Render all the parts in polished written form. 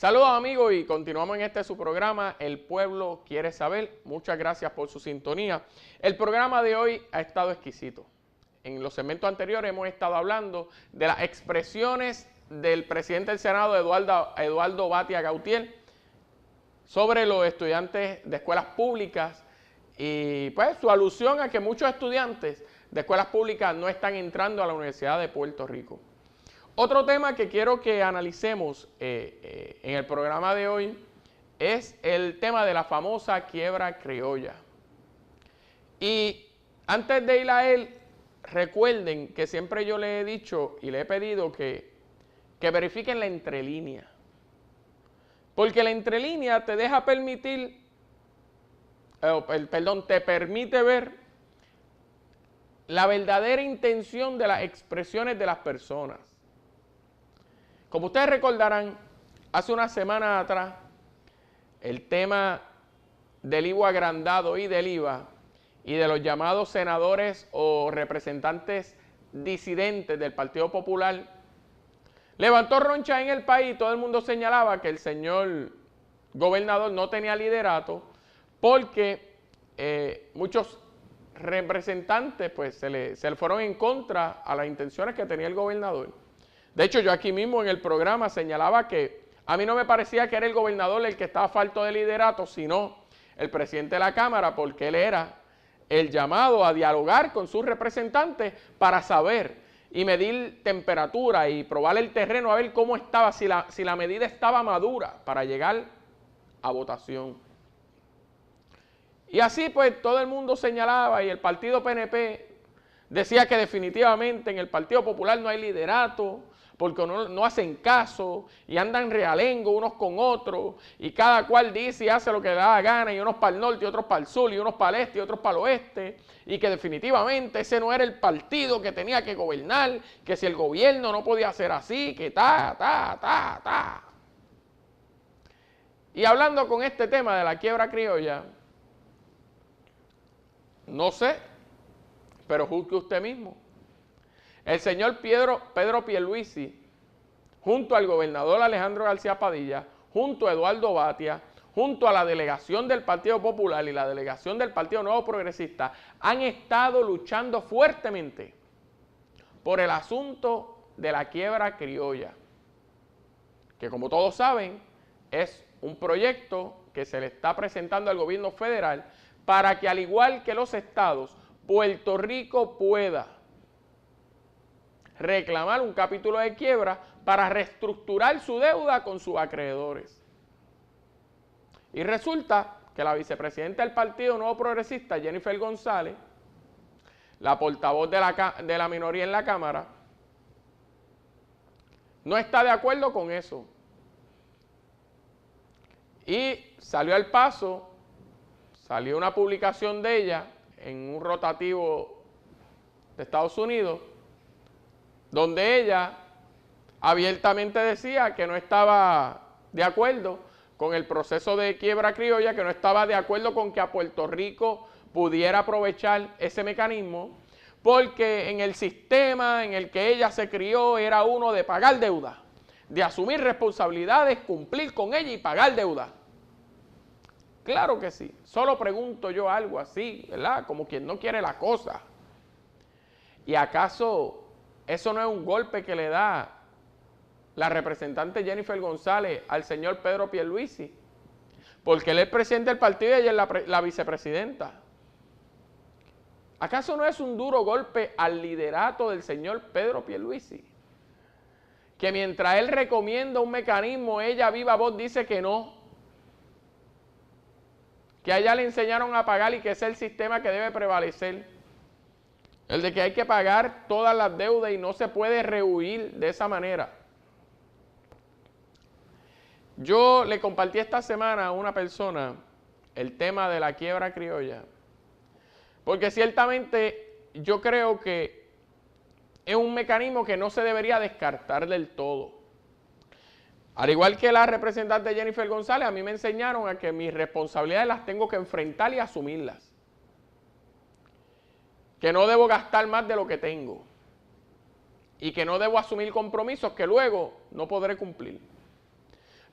Saludos amigos y continuamos en su programa El Pueblo Quiere Saber. Muchas gracias por su sintonía. El programa de hoy ha estado exquisito. En los segmentos anteriores hemos estado hablando de las expresiones del presidente del Senado, Eduardo Batia Gautier, sobre los estudiantes de escuelas públicas y pues su alusión a que muchos estudiantes de escuelas públicas no están entrando a la Universidad de Puerto Rico. Otro tema que quiero que analicemos en el programa de hoy es el tema de la famosa quiebra criolla. Y antes de ir a él, recuerden que siempre yo le he dicho y le he pedido que verifiquen la entrelínea. Porque la entrelínea te deja te permite ver la verdadera intención de las expresiones de las personas. Como ustedes recordarán, hace una semana atrás, el tema del IVA agrandado y del IVA y de los llamados senadores o representantes disidentes del Partido Popular levantó roncha en el país. Todo el mundo señalaba que el señor gobernador no tenía liderato porque muchos representantes pues, se le fueron en contra a las intenciones que tenía el gobernador. De hecho, yo aquí mismo en el programa señalaba que a mí no me parecía que era el gobernador el que estaba falto de liderato, sino el presidente de la Cámara, porque él era el llamado a dialogar con sus representantes para saber y medir temperatura y probar el terreno a ver cómo estaba, si la medida estaba madura para llegar a votación. Y así pues todo el mundo señalaba y el partido PNP decía que definitivamente en el Partido Popular no hay liderato porque no hacen caso y andan realengo unos con otros y cada cual dice y hace lo que le da la gana y unos para el norte y otros para el sur y unos para el este y otros para el oeste y que definitivamente ese no era el partido que tenía que gobernar, que si el gobierno no podía ser así, que Y hablando con este tema de la quiebra criolla, no sé, pero juzgue usted mismo. El señor Pedro Pierluisi, junto al gobernador Alejandro García Padilla, junto a Eduardo Batia, junto a la delegación del Partido Popular y la delegación del Partido Nuevo Progresista, han estado luchando fuertemente por el asunto de la quiebra criolla, que como todos saben es un proyecto que se le está presentando al gobierno federal para que al igual que los estados, Puerto Rico pueda reclamar un capítulo de quiebra para reestructurar su deuda con sus acreedores. Y resulta que la vicepresidenta del Partido Nuevo Progresista, Jennifer González, la portavoz de la minoría en la Cámara, no está de acuerdo con eso. Y salió al paso, salió una publicación de ella en un rotativo de Estados Unidos, donde ella abiertamente decía que no estaba de acuerdo con el proceso de quiebra criolla, que no estaba de acuerdo con que a Puerto Rico pudiera aprovechar ese mecanismo, porque en el sistema en el que ella se crió era uno de pagar deuda, de asumir responsabilidades, cumplir con ella y pagar deuda. Claro que sí, solo pregunto yo algo así, ¿verdad? Como quien no quiere la cosa. ¿Y acaso eso no es un golpe que le da la representante Jennifer González al señor Pedro Pierluisi? Porque él es el presidente del partido y ella es la vicepresidenta. ¿Acaso no es un duro golpe al liderato del señor Pedro Pierluisi? Que mientras él recomienda un mecanismo, ella a viva voz dice que no. Que a ella le enseñaron a pagar y que ese es el sistema que debe prevalecer. El de que hay que pagar todas las deudas y no se puede rehuir de esa manera. Yo le compartí esta semana a una persona el tema de la quiebra criolla, porque ciertamente yo creo que es un mecanismo que no se debería descartar del todo. Al igual que la representante Jennifer González, a mí me enseñaron a que mis responsabilidades las tengo que enfrentar y asumirlas. Que no debo gastar más de lo que tengo. Y que no debo asumir compromisos que luego no podré cumplir.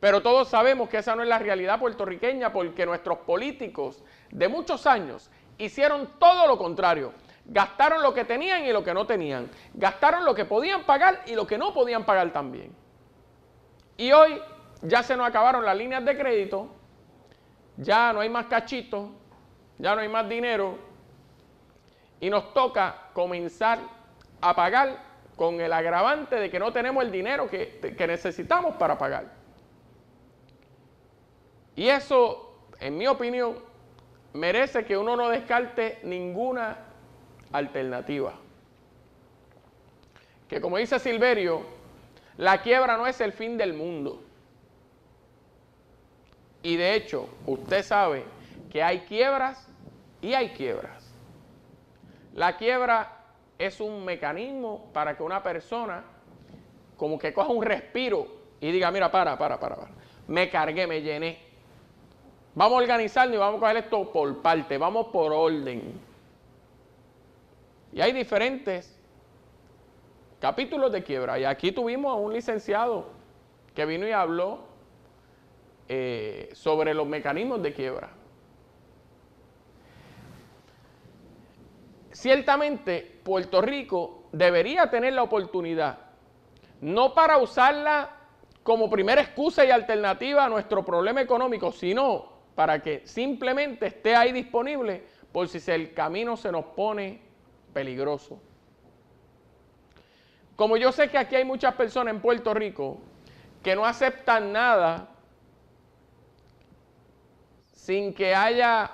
Pero todos sabemos que esa no es la realidad puertorriqueña, porque nuestros políticos de muchos años hicieron todo lo contrario. Gastaron lo que tenían y lo que no tenían. Gastaron lo que podían pagar y lo que no podían pagar también. Y hoy ya se nos acabaron las líneas de crédito, ya no hay más cachitos, ya no hay más dinero, y nos toca comenzar a pagar con el agravante de que no tenemos el dinero que necesitamos para pagar. Y eso, en mi opinión, merece que uno no descarte ninguna alternativa. Que como dice Silverio, la quiebra no es el fin del mundo. Y de hecho, usted sabe que hay quiebras y hay quiebras. La quiebra es un mecanismo para que una persona como que coja un respiro y diga, mira, para. Me cargué, me llené. Vamos a organizarnos y vamos a coger esto por parte, vamos por orden. Y hay diferentes capítulos de quiebra. Y aquí tuvimos a un licenciado que vino y habló sobre los mecanismos de quiebra. Ciertamente, Puerto Rico debería tener la oportunidad, no para usarla como primera excusa y alternativa a nuestro problema económico, sino para que simplemente esté ahí disponible por si el camino se nos pone peligroso. Como yo sé que aquí hay muchas personas en Puerto Rico que no aceptan nada sin que haya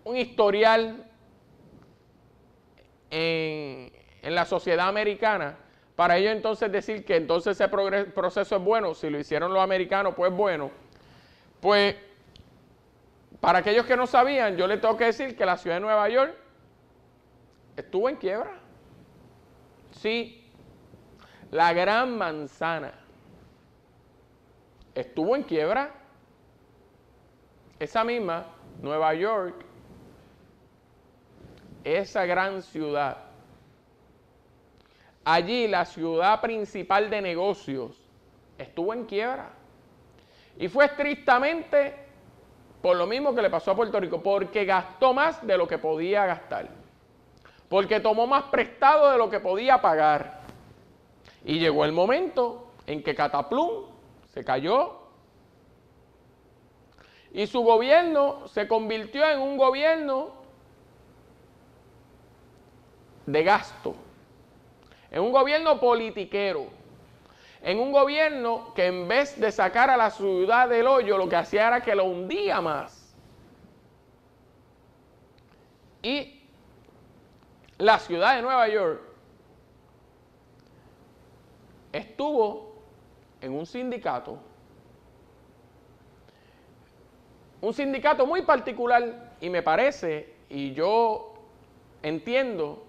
un historial en la sociedad americana, para ellos entonces decir que entonces ese proceso es bueno, si lo hicieron los americanos, pues bueno. Pues, para aquellos que no sabían, yo les tengo que decir que la ciudad de Nueva York estuvo en quiebra. Sí, la Gran Manzana estuvo en quiebra. Esa misma Nueva York, esa gran ciudad, allí la ciudad principal de negocios estuvo en quiebra. Y fue estrictamente por lo mismo que le pasó a Puerto Rico, porque gastó más de lo que podía gastar, porque tomó más prestado de lo que podía pagar. Y llegó el momento en que Cataplum se cayó y su gobierno se convirtió en un gobierno de gasto, en un gobierno politiquero, en un gobierno que en vez de sacar a la ciudad del hoyo, lo que hacía era que lo hundía más. Y la ciudad de Nueva York estuvo en un sindicato muy particular, y me parece, y yo entiendo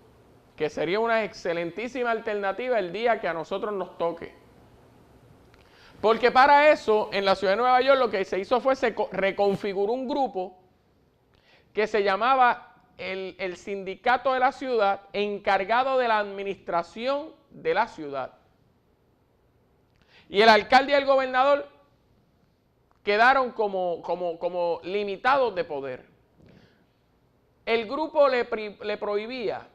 que sería una excelentísima alternativa el día que a nosotros nos toque. Porque para eso, en la ciudad de Nueva York, lo que se hizo fue se reconfiguró un grupo que se llamaba el sindicato de la ciudad, encargado de la administración de la ciudad. Y el alcalde y el gobernador quedaron como limitados de poder. El grupo le prohibía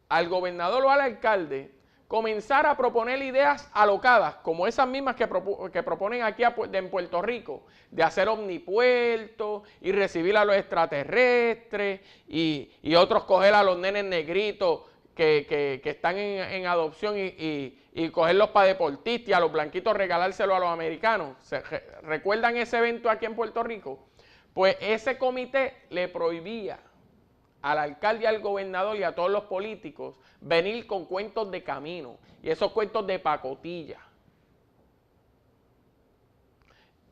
al gobernador o al alcalde comenzar a proponer ideas alocadas, como esas mismas que proponen aquí en Puerto Rico, de hacer omnipuertos y recibir a los extraterrestres y otros coger a los nenes negritos que están en adopción y cogerlos para deportistas y a los blanquitos regalárselos a los americanos. ¿Recuerdan ese evento aquí en Puerto Rico? Pues ese comité le prohibía al alcalde y al gobernador y a todos los políticos venir con cuentos de camino y esos cuentos de pacotilla.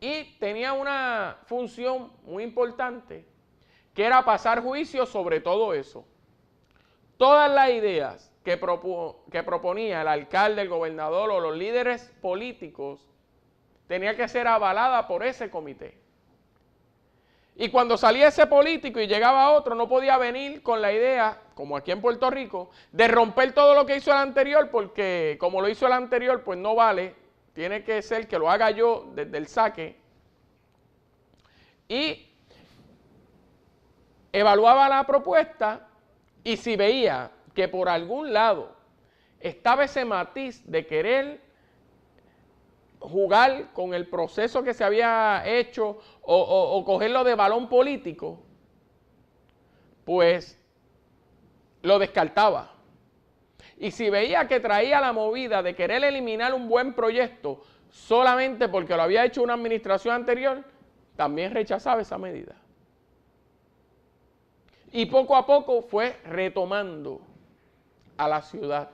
Y tenía una función muy importante, que era pasar juicio sobre todo eso. Todas las ideas que proponía el alcalde, el gobernador o los líderes políticos tenían que ser avaladas por ese comité. Y cuando salía ese político y llegaba otro, no podía venir con la idea, como aquí en Puerto Rico, de romper todo lo que hizo el anterior, porque como lo hizo el anterior, pues no vale, tiene que ser que lo haga yo desde el saque. Y evaluaba la propuesta y si veía que por algún lado estaba ese matiz de querer jugar con el proceso que se había hecho o cogerlo de balón político, pues lo descartaba. Y si veía que traía la movida de querer eliminar un buen proyecto solamente porque lo había hecho una administración anterior, también rechazaba esa medida. Y poco a poco fue retomando a la ciudad,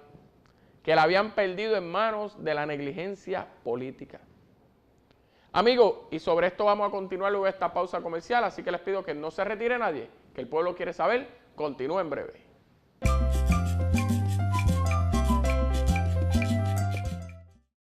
que la habían perdido en manos de la negligencia política. Amigos, y sobre esto vamos a continuar luego de esta pausa comercial, así que les pido que no se retire nadie, que el pueblo quiere saber, continúe en breve.